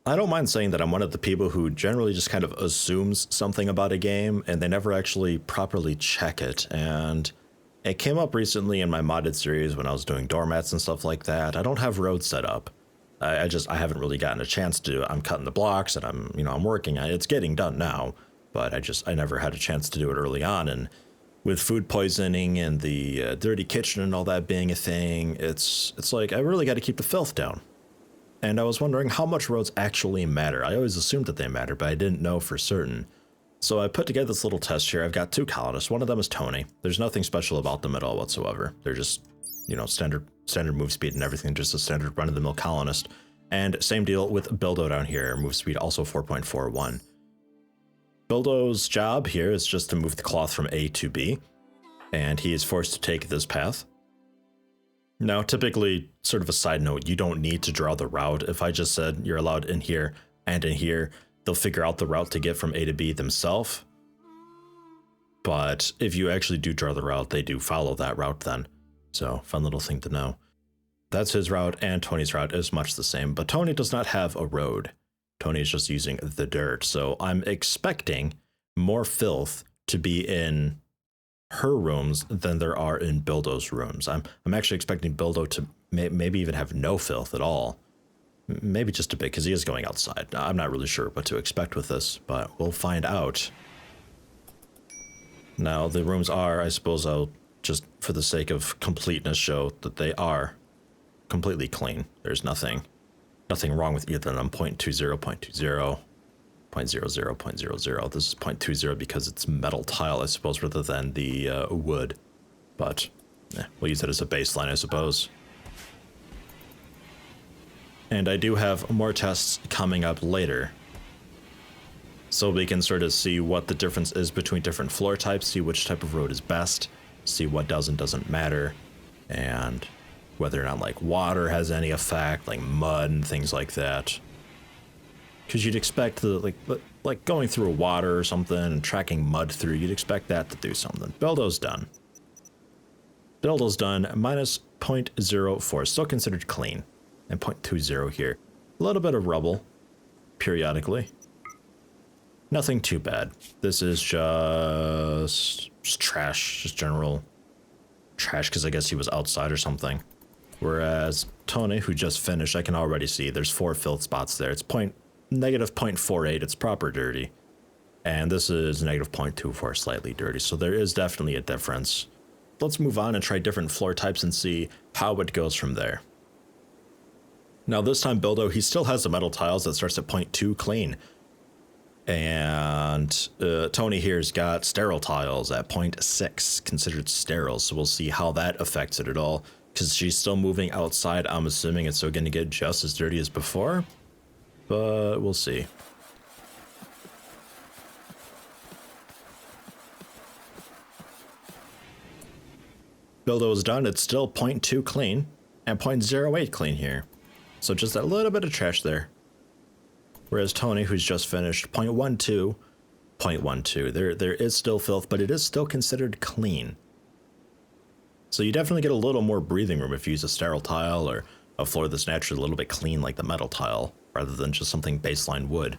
I don't mind saying that I'm one of the people who generally just kind of assumes something about a game and they never actually properly check it. And it came up recently in my modded series when I was doing doormats and stuff like that. I don't have roads set up. I haven't really gotten a chance to. I'm cutting the blocks and I'm working on it. It's getting done now, but I never had a chance to do it early on. And with food poisoning and the dirty kitchen and all that being a thing, it's like I really got to keep the filth down. And I was wondering how much roads actually matter. I always assumed that they matter, but I didn't know for certain. So I put together this little test here. I've got 2 colonists. One of them is Tony. There's nothing special about them at all whatsoever. They're just, standard move speed and everything, just a standard run-of-the-mill colonist. And same deal with Bildo down here. Move speed also 4.41. Bildo's job here is just to move the cloth from A to B, and he is forced to take this path. Now, typically, sort of a side note, you don't need to draw the route. If I just said you're allowed in here and in here, they'll figure out the route to get from A to B themselves. But if you actually do draw the route, they do follow that route then. So, fun little thing to know. That's his route, and Tony's route is much the same, but Tony does not have a road. Tony is just using the dirt, so I'm expecting more filth to be in her rooms than there are in Bildo's rooms. I'm actually expecting Bildo to maybe even have no filth at all. Maybe just a bit, because he is going outside. I'm not really sure what to expect with this, but we'll find out. Now, the rooms are, I suppose I'll just, for the sake of completeness, show that they are completely clean. There's nothing wrong with either of them. 0.20, 0.20. 0.00, 0.00. This is 0.20 because it's metal tile, I suppose, rather than the wood. But we'll use it as a baseline, I suppose. And I do have more tests coming up later, so we can sort of see what the difference is between different floor types, see which type of road is best, see what does and doesn't matter, and whether or not like water has any effect, like mud and things like that. Because you'd expect the like going through water or something and tracking mud through, you'd expect that to do something. Bildo's done. Bildo's done, minus 0.04, still considered clean. And 0.20 here. A little bit of rubble, periodically. Nothing too bad. This is just trash, just general trash, because I guess he was outside or something. Whereas Tony, who just finished, I can already see there's 4 filth spots there. It's negative 0.48, it's proper dirty. And this is negative 0.24, slightly dirty. So there is definitely a difference. Let's move on and try different floor types and see how it goes from there. Now this time Bildo, he still has the metal tiles that starts at 0.2 clean. And Tony here's got sterile tiles at 0.6, considered sterile. So we'll see how that affects it at all. Because she's still moving outside, I'm assuming it's still going to get just as dirty as before. But we'll see. Bildo is done. It's still 0.2 clean and 0.08 clean here. So just a little bit of trash there. Whereas Tony, who's just finished, 0.12, 0.12. There is still filth, but it is still considered clean. So you definitely get a little more breathing room if you use a sterile tile or a floor that's naturally a little bit clean like the metal tile, rather than just something baseline wood.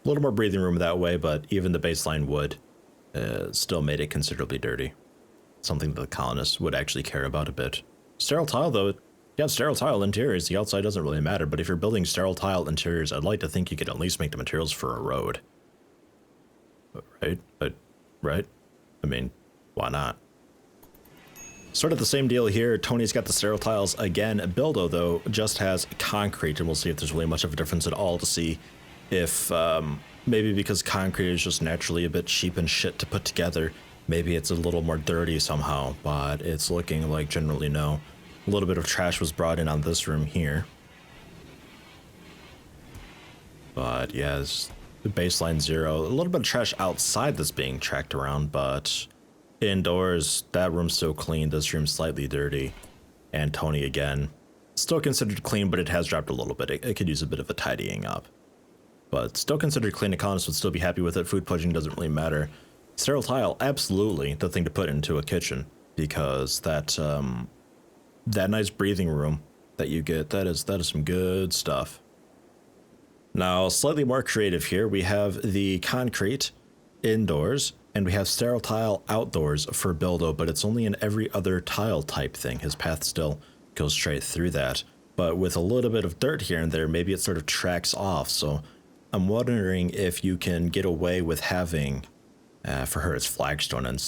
A little more breathing room that way, but even the baseline wood still made it considerably dirty. Something that the colonists would actually care about a bit. Sterile tile, though, yeah, sterile tile interiors, the outside doesn't really matter, but if you're building sterile tile interiors, I'd like to think you could at least make the materials for a road. Right? I mean, why not? Sort of the same deal here. Tony's got the sterile tiles again. Bildo, though, just has concrete, and we'll see if there's really much of a difference at all to see if maybe because concrete is just naturally a bit cheap and shit to put together, maybe it's a little more dirty somehow, but it's looking like generally no. A little bit of trash was brought in on this room here. But yes, the baseline 0. A little bit of trash outside that's being tracked around, but indoors, that room's still clean. This room's slightly dirty. And Tony again, still considered clean, but it has dropped a little bit. It could use a bit of a tidying up. But still considered clean. The colonists would still be happy with it. Food poisoning doesn't really matter. Sterile tile, absolutely the thing to put into a kitchen, because that nice breathing room that you get, that is some good stuff. Now, slightly more creative here, we have the concrete indoors, and we have sterile tile outdoors for Bildo, but it's only in every other tile type thing. His path still goes straight through that. But with a little bit of dirt here and there, maybe it sort of tracks off. So I'm wondering if you can get away with having, for her it's Flagstone and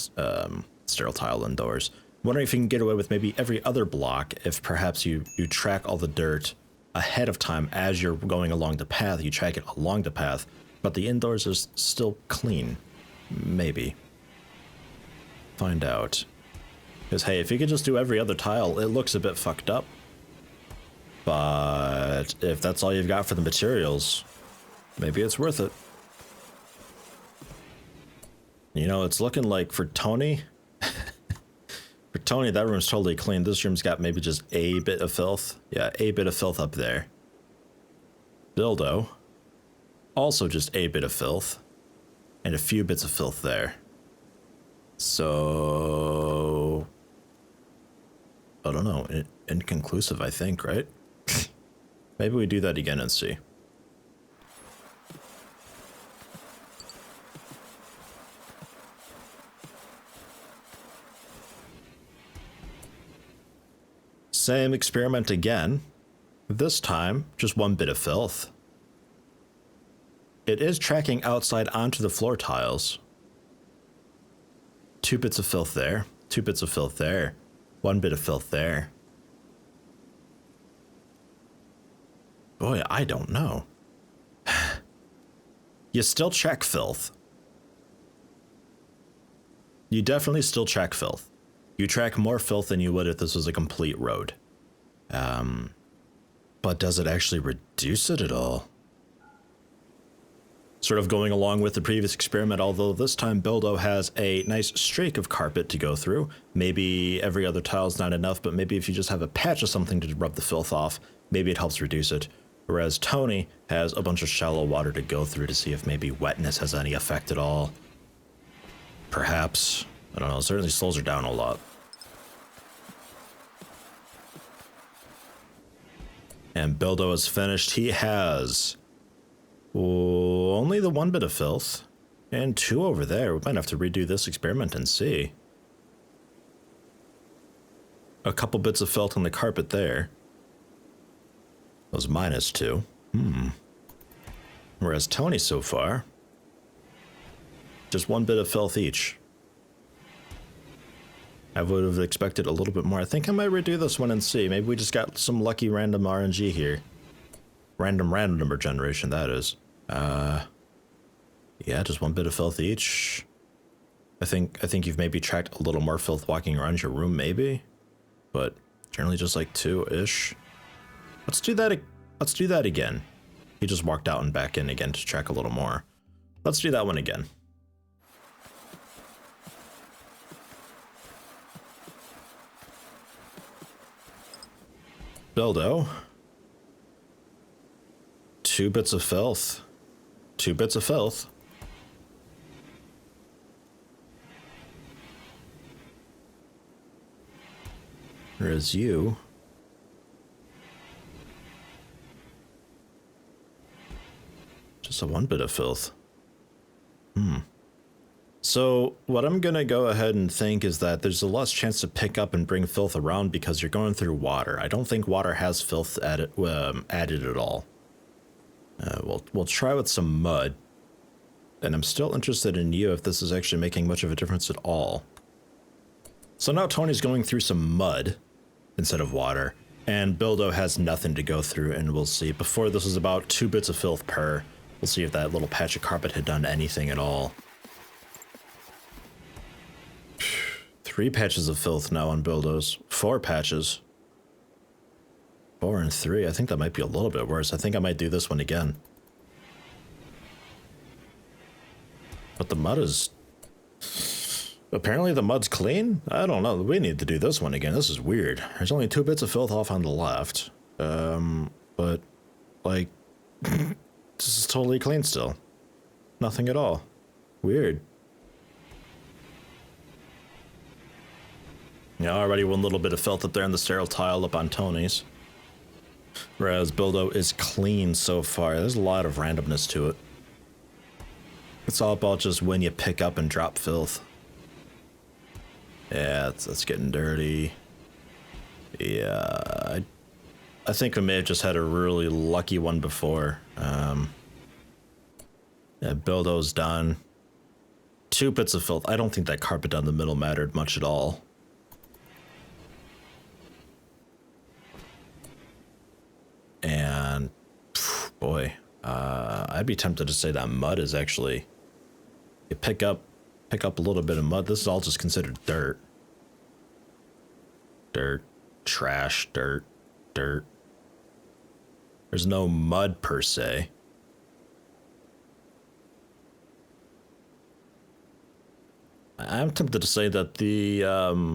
sterile tile indoors. I'm wondering if you can get away with maybe every other block if perhaps you track all the dirt ahead of time as you're going along the path. You track it along the path, but the indoors is still clean. Maybe. Find out. Because, hey, if you could just do every other tile, it looks a bit fucked up. But if that's all you've got for the materials, maybe it's worth it. You know, it's looking like for Tony, for Tony, that room's totally clean. This room's got maybe just a bit of filth. Yeah, a bit of filth up there. Bildo, also just a bit of filth. And a few bits of filth there. So, I don't know, inconclusive, I think, right? Maybe we do that again and see. Same experiment again. This time, just one bit of filth. It is tracking outside onto the floor tiles. 2 bits of filth there. 2 bits of filth there. 1 bit of filth there. Boy, I don't know. You still check filth. You definitely still check filth. You track more filth than you would if this was a complete road. But does it actually reduce it at all? Sort of going along with the previous experiment, although this time Bildo has a nice streak of carpet to go through. Maybe every other tile's not enough, but maybe if you just have a patch of something to rub the filth off, maybe it helps reduce it. Whereas Tony has a bunch of shallow water to go through to see if maybe wetness has any effect at all. Perhaps. I don't know, it certainly slows her down a lot. And Bildo is finished. He has only the 1 bit of filth and 2 over there. We might have to redo this experiment and see. A couple bits of filth on the carpet there. That was -2. Whereas Tony so far, just 1 bit of filth each. I would have expected a little bit more. I think I might redo this one and see. Maybe we just got some lucky random RNG here. Random number generation, that is. Yeah, just 1 bit of filth each. I think you've maybe tracked a little more filth walking around your room, maybe. But generally just like 2-ish. Let's do that again. He just walked out and back in again to track a little more. Let's do that one again. Bildo. 2 bits of filth. 2 bits of filth. Whereas you, just a 1 bit of filth. So what I'm gonna go ahead and think is that there's a less chance to pick up and bring filth around because you're going through water. I don't think water has filth added at all. We'll try with some mud. And I'm still interested in you if this is actually making much of a difference at all. So now Tony's going through some mud instead of water, and Bildo has nothing to go through, and we'll see. Before this was about 2 bits of filth per. We'll see if that little patch of carpet had done anything at all. 3 patches of filth now on Bildo's. 4 patches. 4 and 3. I think that might be a little bit worse. I think I might do this one again. But the mud is... Apparently the mud's clean? I don't know. We need to do this one again. This is weird. There's only 2 bits of filth off on the left. But, like... this is totally clean still. Nothing at all. Weird. Yeah, already 1 little bit of filth up there in the sterile tile up on Tony's. Whereas Buildo is clean so far. There's a lot of randomness to it. It's all about just when you pick up and drop filth. Yeah, it's getting dirty. Yeah, I think we may have just had a really lucky one before. Yeah, Buildo's done. 2 bits of filth. I don't think that carpet down the middle mattered much at all. And boy, I'd be tempted to say that mud is actually, you pick up a little bit of mud. This is all just considered dirt. Dirt, trash, dirt. There's no mud per se. I'm tempted to say that the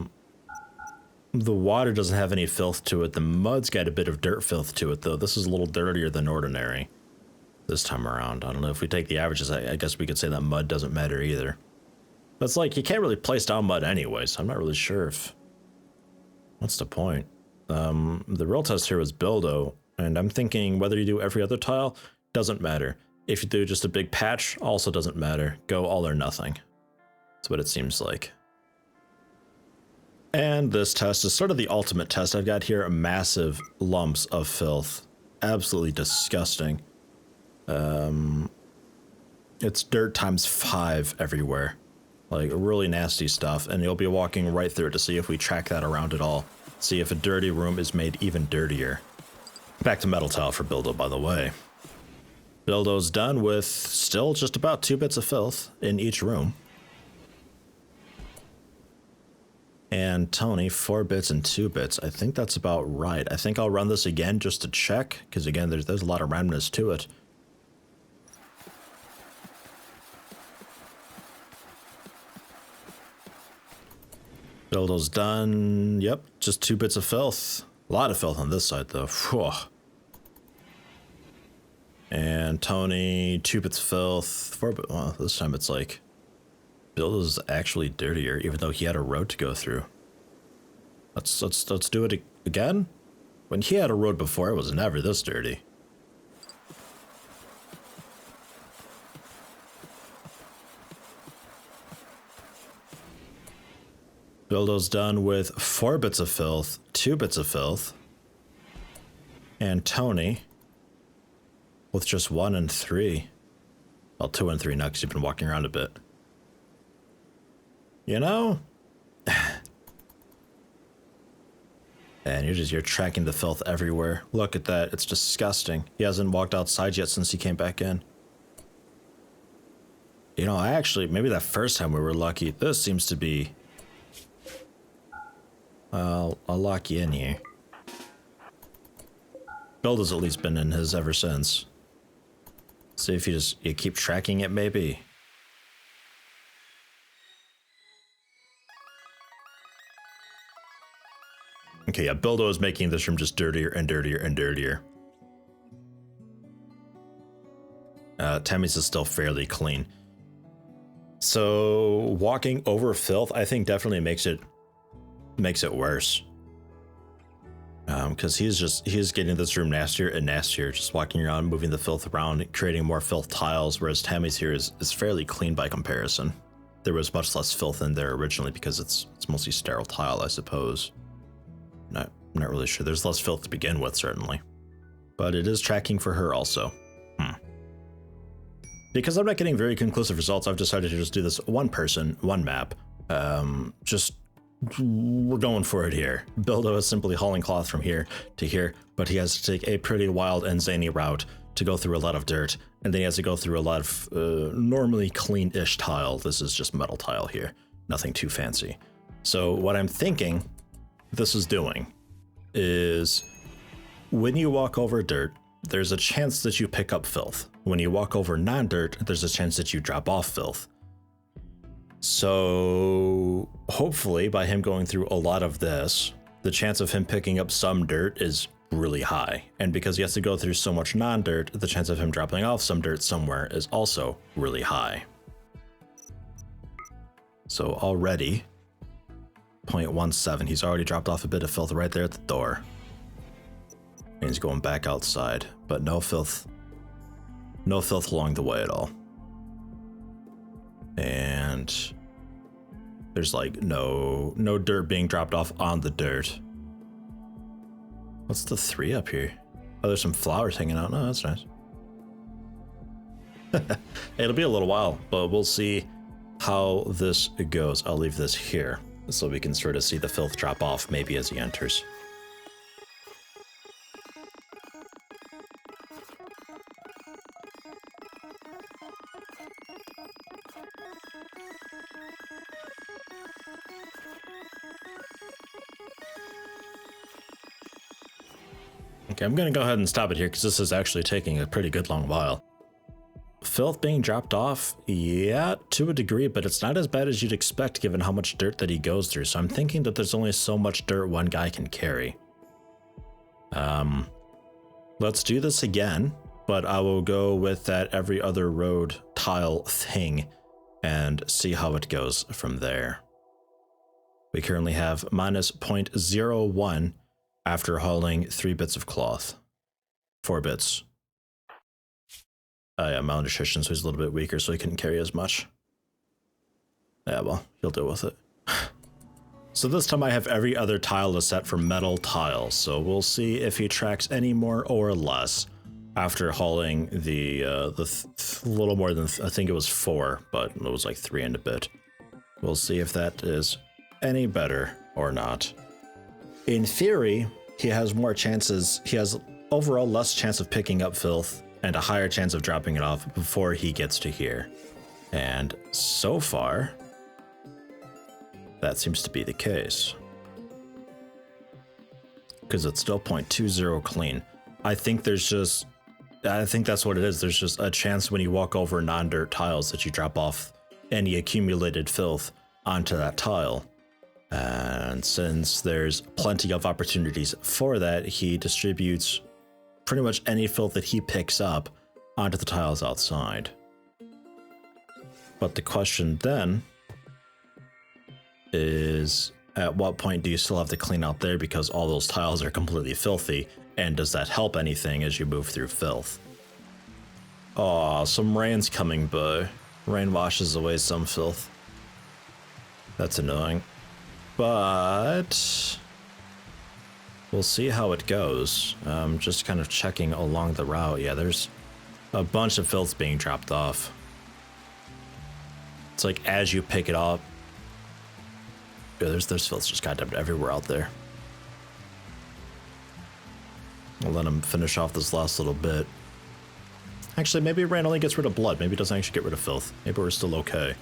water doesn't have any filth to it. The mud's got a bit of dirt filth to it, though. This is a little dirtier than ordinary this time around. I don't know if we take the averages. I guess we could say that mud doesn't matter either. But it's like you can't really place down mud anyway, so I'm not really sure if. What's the point? The real test here was Buildo, and I'm thinking whether you do every other tile doesn't matter. If you do just a big patch, also doesn't matter. Go all or nothing. That's what it seems like. And this test is sort of the ultimate test. I've got here massive lumps of filth. Absolutely disgusting. It's dirt times 5 everywhere. Like really nasty stuff. And you'll be walking right through it to see if we track that around at all. See if a dirty room is made even dirtier. Back to metal tile for Buildo, by the way. Buildo's done with still just about 2 bits of filth in each room. And Tony, 4 bits and 2 bits. I think that's about right. I think I'll run this again just to check, because again, there's a lot of randomness to it. Buildo's done. Yep, just 2 bits of filth. A lot of filth on this side, though. Whew. And Tony, 2 bits of filth. 4 bits. Well, this time it's like Buildo's actually dirtier, even though he had a road to go through. Let's do it again. When he had a road before, it was never this dirty. Buildo's done with 4 bits of filth, 2 bits of filth, and Tony with just 1 and 3. Well, 2 and 3 now because you've been walking around a bit. You know? And you're tracking the filth everywhere. Look at that. It's disgusting. He hasn't walked outside yet since he came back in. You know, maybe that first time we were lucky. This seems to be... I'll lock you in here. Buildo's at least been in his ever since. See if you keep tracking it, maybe. Okay, yeah, Buildo is making this room just dirtier and dirtier and dirtier. Tammy's is still fairly clean. So walking over filth, I think definitely makes it worse. Because he's getting this room nastier and nastier, just walking around, moving the filth around, creating more filth tiles, whereas Tammy's here is fairly clean by comparison. There was much less filth in there originally because it's mostly sterile tile, I suppose. I'm not really sure. There's less filth to begin with, certainly. But it is tracking for her also. Because I'm not getting very conclusive results, I've decided to just do this one person, one map. We're going for it here. Buildo is simply hauling cloth from here to here, but he has to take a pretty wild and zany route to go through a lot of dirt, and then he has to go through a lot of normally clean-ish tile. This is just metal tile here. Nothing too fancy. So what I'm thinking this is doing is when you walk over dirt, there's a chance that you pick up filth. When you walk over non-dirt, there's a chance that you drop off filth. So hopefully by him going through a lot of this, the chance of him picking up some dirt is really high. And because he has to go through so much non-dirt, the chance of him dropping off some dirt somewhere is also really high. So already 0.17, he's already dropped off a bit of filth right there at the door. And he's going back outside, but no filth. No filth along the way at all. And there's like no dirt being dropped off on the dirt. What's the 3 up here? Oh, there's some flowers hanging out. No, that's nice. It'll be a little while, but we'll see how this goes. I'll leave this here so we can sort of see the filth drop off maybe as he enters. Okay, I'm gonna go ahead and stop it here because this is actually taking a pretty good long while. Filth being dropped off, yeah, to a degree, but it's not as bad as you'd expect given how much dirt that he goes through. So I'm thinking that there's only so much dirt one guy can carry. Let's do this again, but I will go with that every other road tile thing and see how it goes from there. We currently have minus 0.01 after hauling 3 bits of cloth. 4 bits. Yeah, malnutrition, so he's a little bit weaker, so he couldn't carry as much. Yeah, well, he'll deal with it. So this time I have every other tile is set for metal tiles, so we'll see if he tracks any more or less after hauling the little more than, I think it was 4, but it was like 3 and a bit. We'll see if that is any better or not. In theory, he has more chances, he has overall less chance of picking up filth and a higher chance of dropping it off before he gets to here. And so far, that seems to be the case. Because it's still 0.20 clean. I think that's what it is. There's just a chance when you walk over non-dirt tiles that you drop off any accumulated filth onto that tile. And since there's plenty of opportunities for that, he distributes pretty much any filth that he picks up onto the tiles outside. But the question then is, at what point do you still have to clean out there because all those tiles are completely filthy, and does that help anything as you move through filth? Aw, some rain's coming by. Rain washes away some filth. That's annoying. But we'll see how it goes. Just kind of checking along the route. Yeah, there's a bunch of filth being dropped off. It's like as you pick it up, yeah, there's filth just goddamn everywhere out there. I'll let him finish off this last little bit. Actually, maybe rain only gets rid of blood. Maybe it doesn't actually get rid of filth. Maybe we're still okay.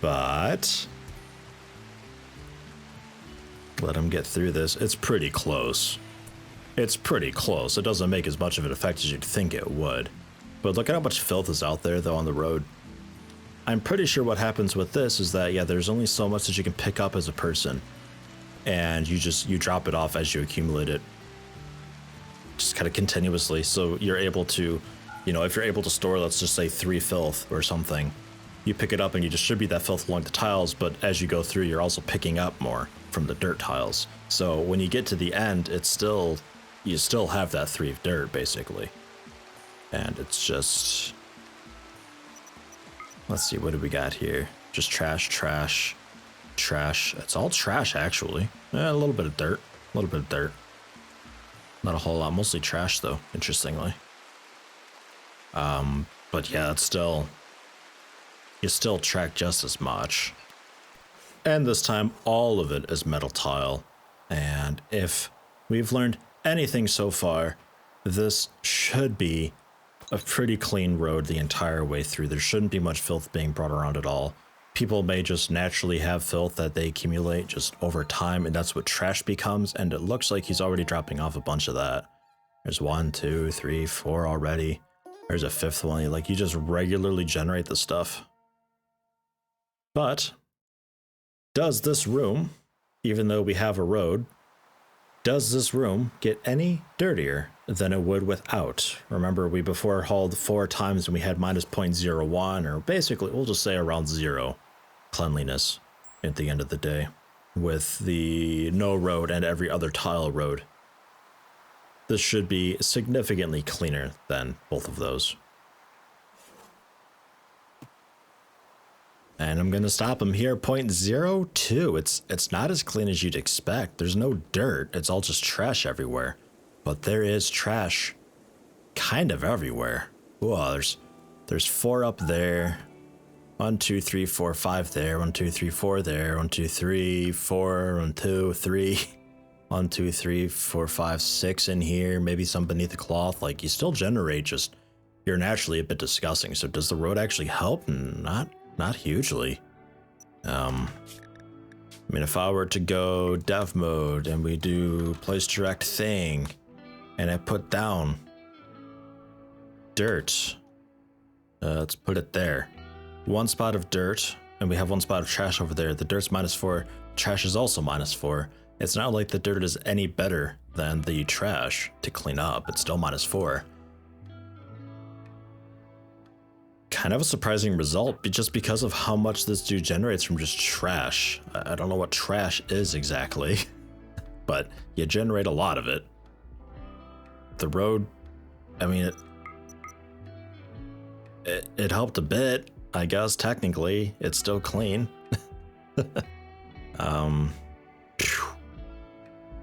But let him get through this. It's pretty close. It's pretty close. It doesn't make as much of an effect as you'd think it would. But look at how much filth is out there, though, on the road. I'm pretty sure what happens with this is that, yeah, there's only so much that you can pick up as a person. And you drop it off as you accumulate it. Just kind of continuously. So you're able to, if you're able to store, let's just say 3 filth or something, you pick it up and you distribute that filth along the tiles, but as you go through, you're also picking up more from the dirt tiles. So when you get to the end, you still have that 3 of dirt, basically. And it's just, let's see, what do we got here? Just trash, trash, trash. It's all trash, actually. A little bit of dirt, a little bit of dirt. Not a whole lot, mostly trash, though, interestingly. But yeah, it's still, you still track just as much. And this time, all of it is metal tile. And if we've learned anything so far, this should be a pretty clean road the entire way through. There shouldn't be much filth being brought around at all. People may just naturally have filth that they accumulate just over time, and that's what trash becomes, and it looks like he's already dropping off a bunch of that. There's 1, 2, 3, 4 already. There's a 5th one. Like, you just regularly generate the stuff. But does this room, even though we have a road, does this room get any dirtier than it would without? Remember, we before hauled 4 times and we had minus 0.01, or basically, we'll just say around 0 cleanliness at the end of the day with the no road and every other tile road. this should be significantly cleaner than both of those. And I'm gonna stop him here, 0.02. It's not as clean as you'd expect. There's no dirt, it's all just trash everywhere. But there is trash kind of everywhere. Whoa, there's 4 up there. 1, 2, 3, 4, 5 there. 1, 2, 3, 4 there. 1, 2, 3, 4. 1, 2, 3. 1, 2, 3, 4, 5, 6 in here. Maybe some beneath the cloth. Like, you still generate, just you're naturally a bit disgusting. So does the road actually help? Not hugely. I mean, if I were to go dev mode and we do place direct thing, and I put down dirt, let's put it there. 1 spot of dirt, and we have 1 spot of trash over there. The dirt's -4, trash is also -4. It's not like the dirt is any better than the trash to clean up. It's still -4. Kind of a surprising result, just because of how much this dude generates from just trash. I don't know what trash is exactly, but you generate a lot of it. The road, I mean, it helped a bit, I guess. Technically, it's still clean.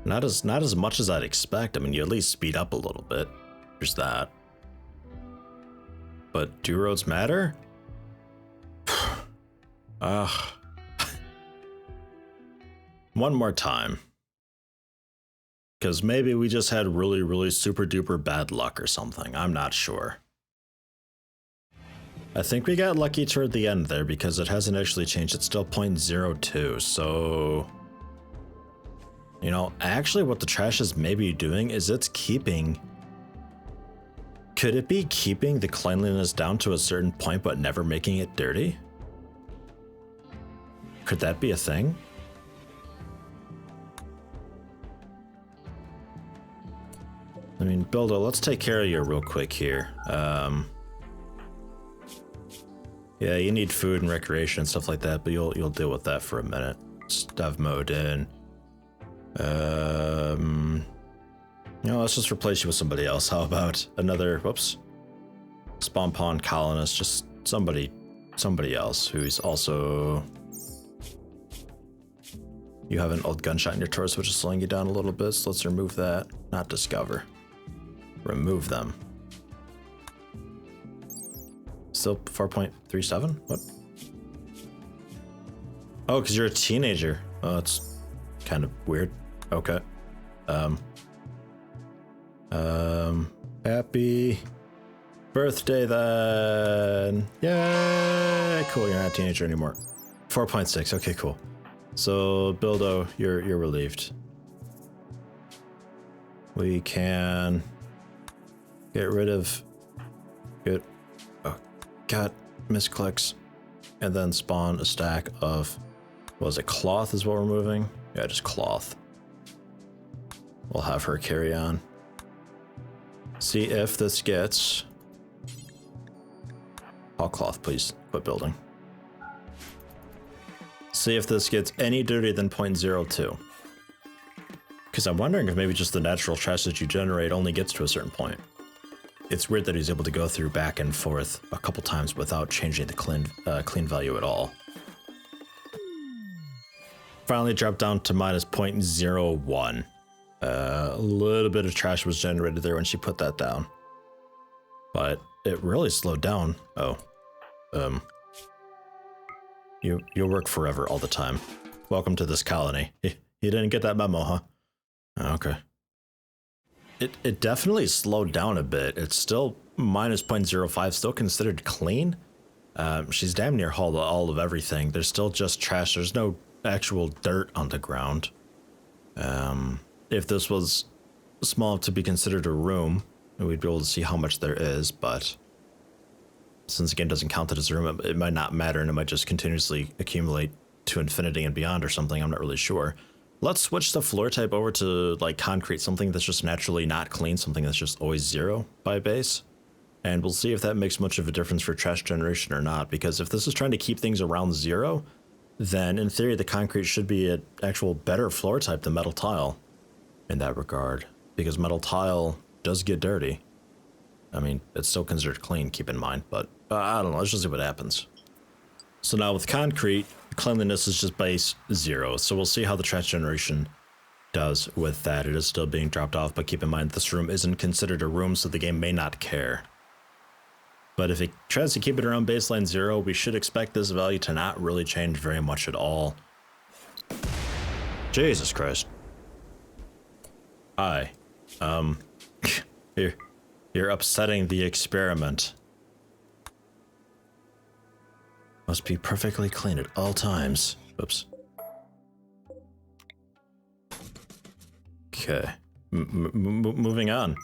Not as much as I'd expect. I mean, you at least speed up a little bit. There's that. But do roads matter? One more time. Because maybe we just had really, really super duper bad luck or something. I'm not sure. I think we got lucky toward the end there because it hasn't actually changed. It's still 0.02. So, you know, actually what the trash is maybe doing is it's keeping... Could it be keeping the cleanliness down to a certain point but never making it dirty? Could that be a thing? I mean, Buildo, let's take care of you real quick here. Yeah, you need food and recreation and stuff like that, but you'll deal with that for a minute. Dev mode in. You know, let's just replace you with somebody else. How about another, whoops, spawn pawn colonist, just somebody else who's also... You have an old gunshot in your torso, which is slowing you down a little bit, so let's remove that. Not discover. Remove them. Still 4.37? What? Oh, because you're a teenager. Oh, that's kind of weird. Okay. Happy birthday then. Yay! Cool, you're not a teenager anymore. 4.6, okay, cool. So, Buildo, you're relieved. We can get rid of... Good. Oh, God, misclicks. And then spawn a stack of... What was it, cloth is what we're moving? Yeah, just cloth. We'll have her carry on. See if this gets... All cloth, please. Quit building. See if this gets any dirtier than 0.02. Because I'm wondering if maybe just the natural trash that you generate only gets to a certain point. It's weird that he's able to go through back and forth a couple times without changing the clean value at all. Finally dropped down to -0.01. A little bit of trash was generated there when she put that down. But it really slowed down. Oh. You'll work forever all the time. Welcome to this colony. You didn't get that memo, huh? Okay. It definitely slowed down a bit. It's still -0.05, still considered clean. She's damn near hauled all of everything. There's still just trash. There's no actual dirt on the ground. If this was small enough to be considered a room, we'd be able to see how much there is, but since the game doesn't count it as a room, it might not matter, and it might just continuously accumulate to infinity and beyond or something. I'm not really sure. Let's switch the floor type over to like concrete, something that's just naturally not clean, something that's just always 0 by base. And we'll see if that makes much of a difference for trash generation or not, because if this is trying to keep things around 0, then in theory the concrete should be an actual better floor type than metal tile in that regard. because metal tile does get dirty. I mean, it's still considered clean, keep in mind, but I don't know, let's just see what happens. So now with concrete, cleanliness is just base 0, so we'll see how the trash generation does with that. It is still being dropped off, but keep in mind this room isn't considered a room, so the game may not care. But if it tries to keep it around baseline 0, we should expect this value to not really change very much at all. Jesus Christ. Hi. You're upsetting the experiment. Must be perfectly clean at all times. Oops. Okay. Moving on.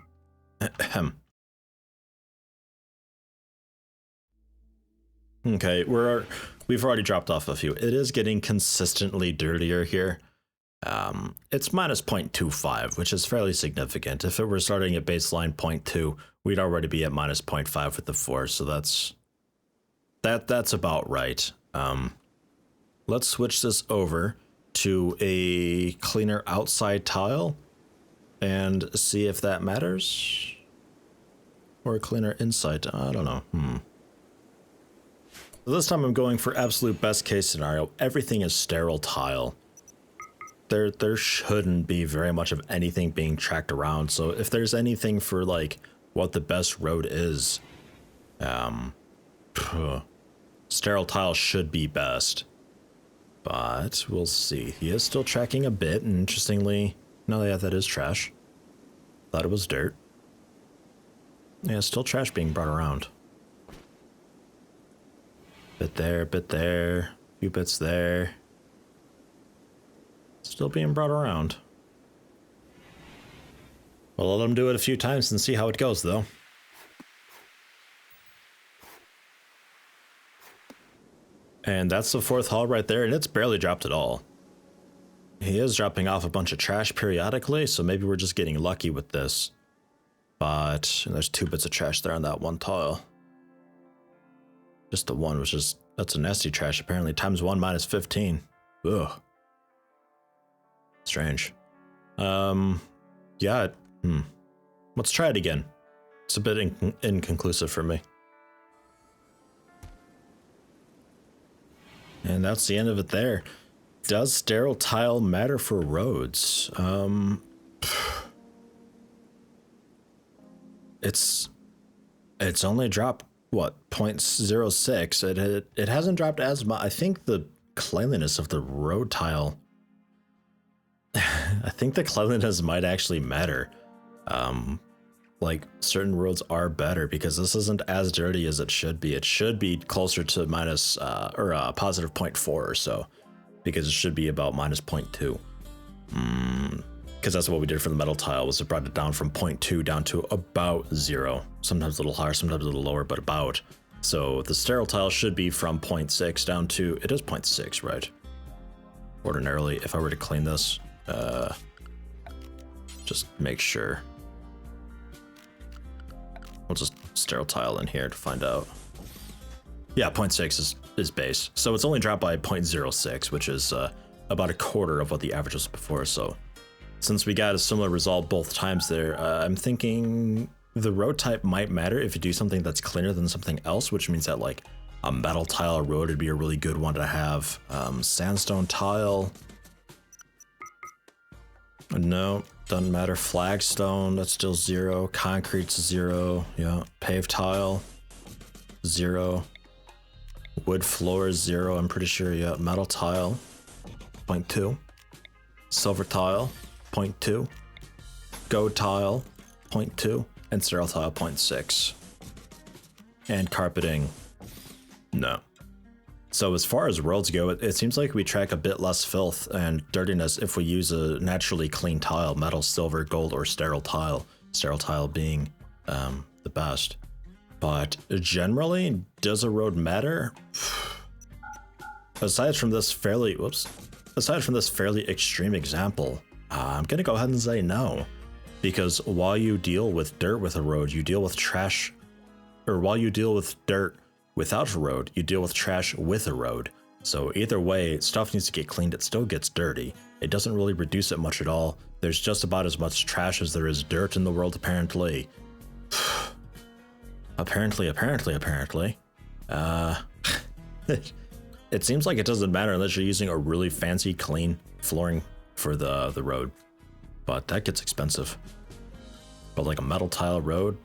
Okay, we've already dropped off a few. It is getting consistently dirtier here. It's minus 0.25, which is fairly significant. If it were starting at baseline 0.2, we'd already be at minus 0.5 with the 4, so that's about right. Let's switch this over to a cleaner outside tile and see if that matters. Or a cleaner inside, I don't know. So this time I'm going for absolute best case scenario. Everything is sterile tile. There shouldn't be very much of anything being tracked around. So if there's anything for like what the best road is, sterile tile should be best. But we'll see. He is still tracking a bit, and interestingly, no, yeah, that is trash. Thought it was dirt. Yeah, still trash being brought around. Bit there, few bits there. Still being brought around. We'll let him do it a few times and see how it goes, though. And that's the 4th haul right there, and it's barely dropped at all. He is dropping off a bunch of trash periodically, so maybe we're just getting lucky with this. But there's 2 bits of trash there on that one tile. Just the one, which is, that's a nasty trash apparently. Times 1 minus 15. Ugh. Strange. Yeah. Let's try it again. It's a bit inconclusive for me. And that's the end of it there. Does sterile tile matter for roads? It's only dropped, what, 0.06. It hasn't dropped as much. I think the cleanliness of the road tile, I think the cleanliness might actually matter. Like certain roads are better because this isn't as dirty as it should be. It should be closer to minus or positive 0.4 or so, because it should be about minus 0.2. Because that's what we did for the metal tile, was it brought it down from 0.2 down to about 0. Sometimes a little higher, sometimes a little lower, but about. So the sterile tile should be from 0.6 down to, it is 0.6, right? Ordinarily, if I were to clean this, just make sure. We'll just sterile tile in here to find out. Yeah, 0.6 is base. So it's only dropped by 0.06, which is about a quarter of what the average was before. So since we got a similar result both times there, I'm thinking the road type might matter if you do something that's cleaner than something else, which means that like a metal tile road would be a really good one to have. Sandstone tile. No, doesn't matter. Flagstone, that's still 0. Concrete's 0. Yeah. Paved tile, 0. Wood floor is 0. I'm pretty sure. Yeah. Metal tile, 0.2. Silver tile, 0.2. Gold tile, 0.2. And sterile tile, 0.6. And carpeting, no. So as far as worlds go, it seems like we track a bit less filth and dirtiness if we use a naturally clean tile, metal, silver, gold, or sterile tile. Sterile tile being the best. But generally, does a road matter? Aside from this fairly extreme example, I'm gonna go ahead and say no. Because while you deal with dirt with a road, you deal with trash, or while you deal with dirt without a road, you deal with trash with a road. So either way, stuff needs to get cleaned, it still gets dirty. It doesn't really reduce it much at all. There's just about as much trash as there is dirt in the world, apparently. apparently. It seems like it doesn't matter unless you're using a really fancy, clean flooring for the road. But that gets expensive. But like a metal tile road,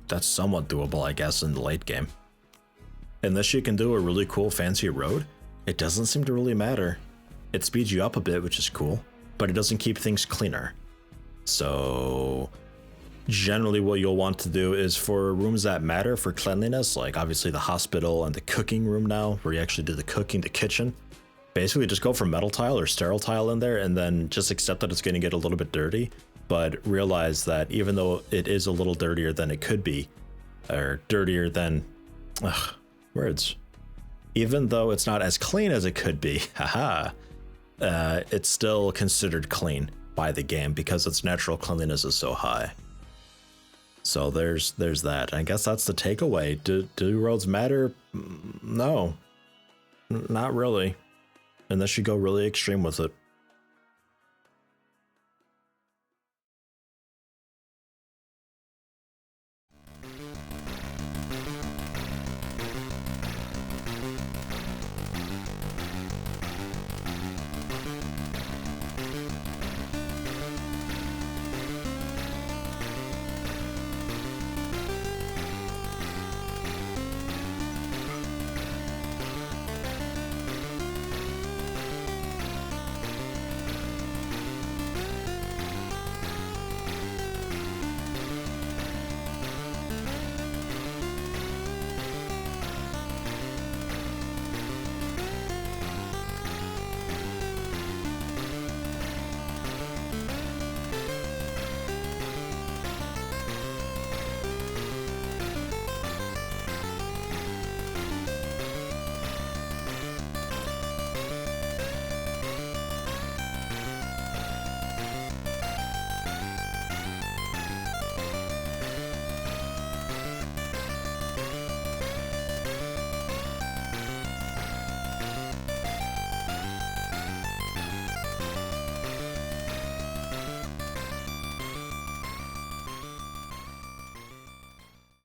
that's somewhat doable, I guess, in the late game. Unless you can do a really cool fancy road, it doesn't seem to really matter. It speeds you up a bit, which is cool, but it doesn't keep things cleaner. So generally what you'll want to do is for rooms that matter for cleanliness, like obviously the hospital and the cooking room now, where you actually do the cooking, the kitchen, basically just go for metal tile or sterile tile in there and then just accept that it's going to get a little bit dirty, but realize that even though it is a little dirtier than it could be, or dirtier than, words, even though it's not as clean as it could be, it's still considered clean by the game because its natural cleanliness is so high. So there's that. I guess that's the takeaway. Do roads matter? No, not really, unless you go really extreme with it.